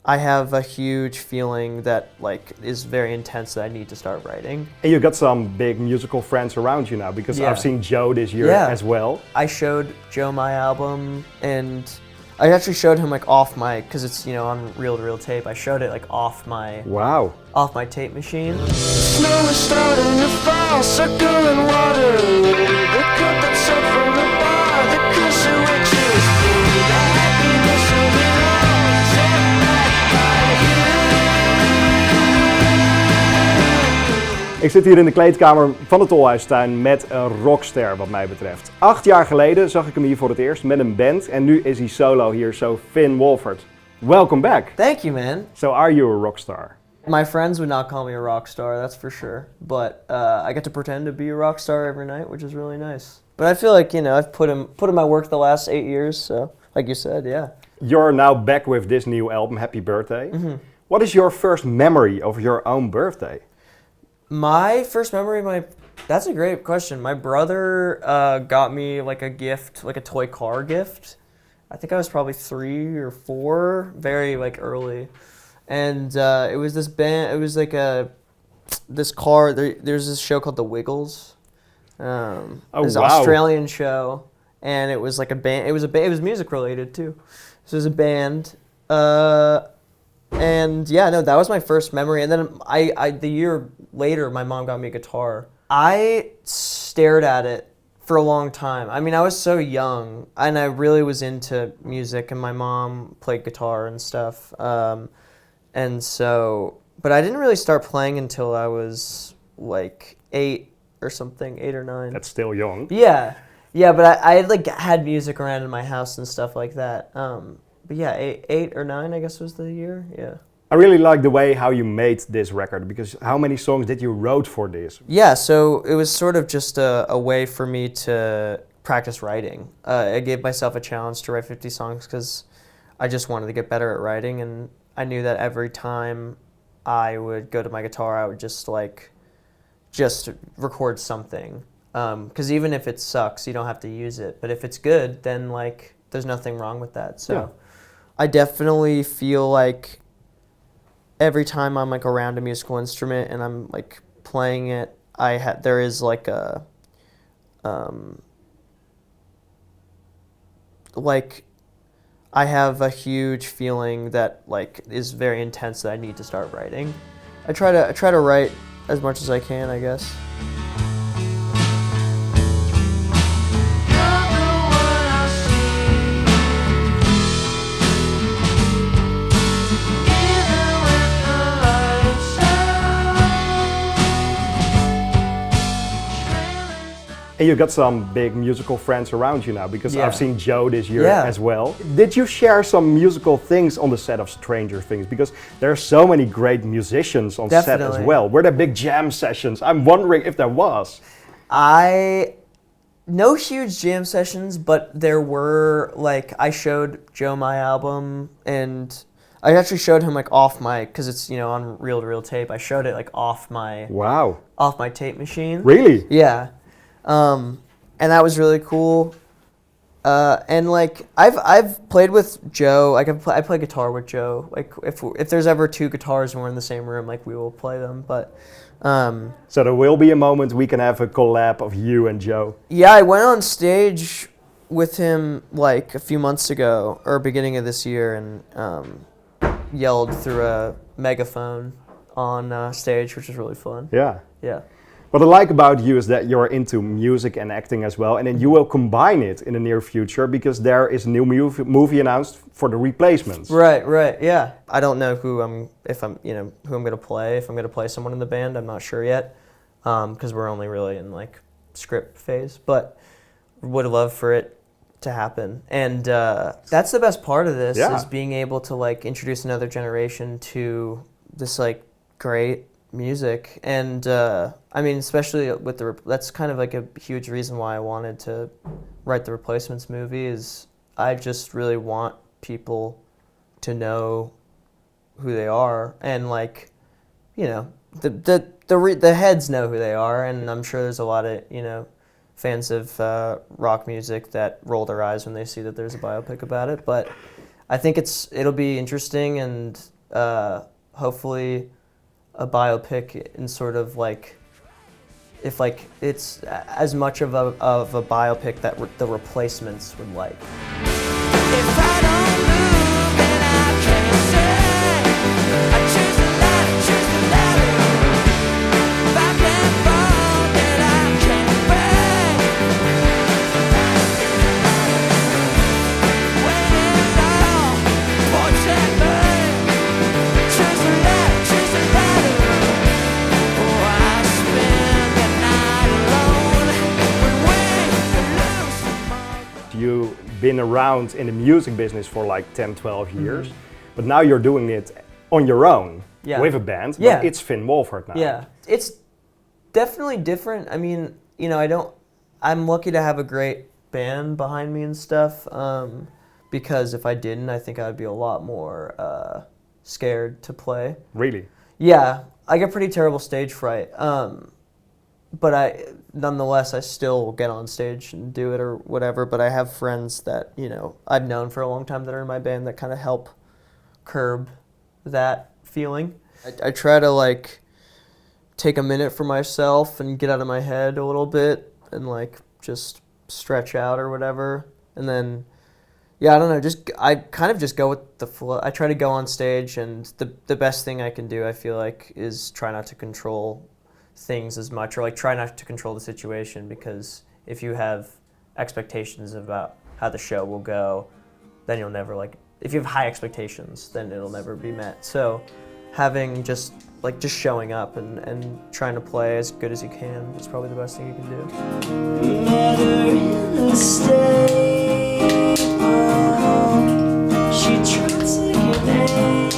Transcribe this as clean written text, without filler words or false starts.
I have a huge feeling that like is very intense that I need to start writing. And you got some big musical friends around you now, because Yeah. I've seen Joe this year Yeah. as well. I showed Joe my album, and I actually showed him like off my, because it's on reel-to-reel tape. I showed it like off my Wow. tape machine. Snow is starting to fall, circling water. The cup that's up from the bar, the cushion which is full. The happiness of it all, set back by you. Ik zit hier in de kleedkamer van de Tolhuistuin met een rockster wat mij betreft. 8 jaar geleden zag ik hem hier voor het eerst met een band en nu is hij solo hier, zo Finn Wolfhard. Welcome back. Thank you, man. So are you a rockstar? My friends would not call me a rock star, that's for sure. But I get to pretend to be a rock star every night, which is really nice. But I feel like, I've put in my work the last 8 years, so like you said, yeah. You're now back with this new album, Happy Birthday. Mm-hmm. What is your first memory of your own birthday? My first memory, that's a great question. My brother got me like a gift, like a toy car gift. I think I was probably 3 or 4, very like early. And it was this band, it was like this car, there's this show called The Wiggles. This wow. Australian show. And it was like a band, it was music related too. So it was a band. And yeah, no, that was my first memory. And then the year later, my mom got me a guitar. I stared at it for a long time. I mean, I was so young, and I really was into music, and my mom played guitar and stuff. And so, but I didn't really start playing until I was like 8 or something, 8 or 9. That's still young. Yeah, but I had music around in my house and stuff like that. But yeah, 8 or 9, I guess was the year. Yeah. I really like the way how you made this record, because how many songs did you wrote for this? Yeah, so it was sort of just a way for me to practice writing. I gave myself a challenge to write 50 songs because I just wanted to get better at writing, and I knew that every time I would go to my guitar, I would just record something. Because even if it sucks, you don't have to use it. But if it's good, then like there's nothing wrong with that. So Yeah. I definitely feel like every time I'm like around a musical instrument and I'm like playing it, there is like a like I have a huge feeling that like is very intense that I need to start writing. I try to write as much as I can, I guess. And you got some big musical friends around you now, because Yeah. I've seen Joe this year Yeah. as well. Did you share some musical things on the set of Stranger Things? Because there are so many great musicians on set as Definitely. well. Were there big jam sessions? I'm wondering if there was. No huge jam sessions, but there were, like, I showed Joe my album, and I actually showed him like off my, because it's on reel-to-reel tape. I showed it like off my tape machine. Really? Yeah. And that was really cool. And like I've played with Joe. I play guitar with Joe. Like if there's ever 2 guitars and we're in the same room, like we will play them. But So there will be a moment we can have a collab of you and Joe. yeah, I went on stage with him like a few months ago or beginning of this year, and yelled through a megaphone on stage, which was really fun. Yeah. Yeah. What I like about you is that you're into music and acting as well, and then you will combine it in the near future, because there is a new movie announced for The Replacements. Right, yeah. I don't know who I'm gonna play. If I'm gonna play someone in the band, I'm not sure yet, because we're only really in like script phase. But would love for it to happen, and that's the best part of this, Yeah. is being able to like introduce another generation to this like great music. And I mean, especially with that's kind of like a huge reason why I wanted to write the Replacements movie, is I just really want people to know who they are, and like the heads know who they are, and I'm sure there's a lot of fans of rock music that roll their eyes when they see that there's a biopic about it. But I think it'll be interesting, and hopefully a biopic in sort of like, if like it's as much of a biopic that the Replacements would like. If I don't move, then I can't say. I choose the light, I choose the ladder. If I can't fall, then I can't break. Waiting long, fortune burn. Choose the light, choose the ladder. Oh, I spend the night alone when we lose tomorrow. You've been around in the music business for like 10, 12 years, but now you're doing it on your own Yeah. with a band, Yeah. but it's Finn Wolfhard now. Yeah, it's definitely different. I mean, you know, I'm lucky to have a great band behind me and stuff, because if I didn't, I think I'd be a lot more scared to play. Really? Yeah, I get pretty terrible stage fright. But nonetheless, I still get on stage and do it or whatever. But I have friends that, you know, I've known for a long time that are in my band that kind of help curb that feeling. I try to like take a minute for myself and get out of my head a little bit and like just stretch out or whatever. And then, yeah, I don't know, I kind of just go with the flow. I try to go on stage, and the best thing I can do, I feel like, is try not to control things as much, or like try not to control the situation, because if you have expectations about how the show will go, then you'll never like, if you have high expectations, then it'll never be met. So having just showing up and trying to play as good as you can is probably the best thing you can do. Met her in the state, she treats like an angel.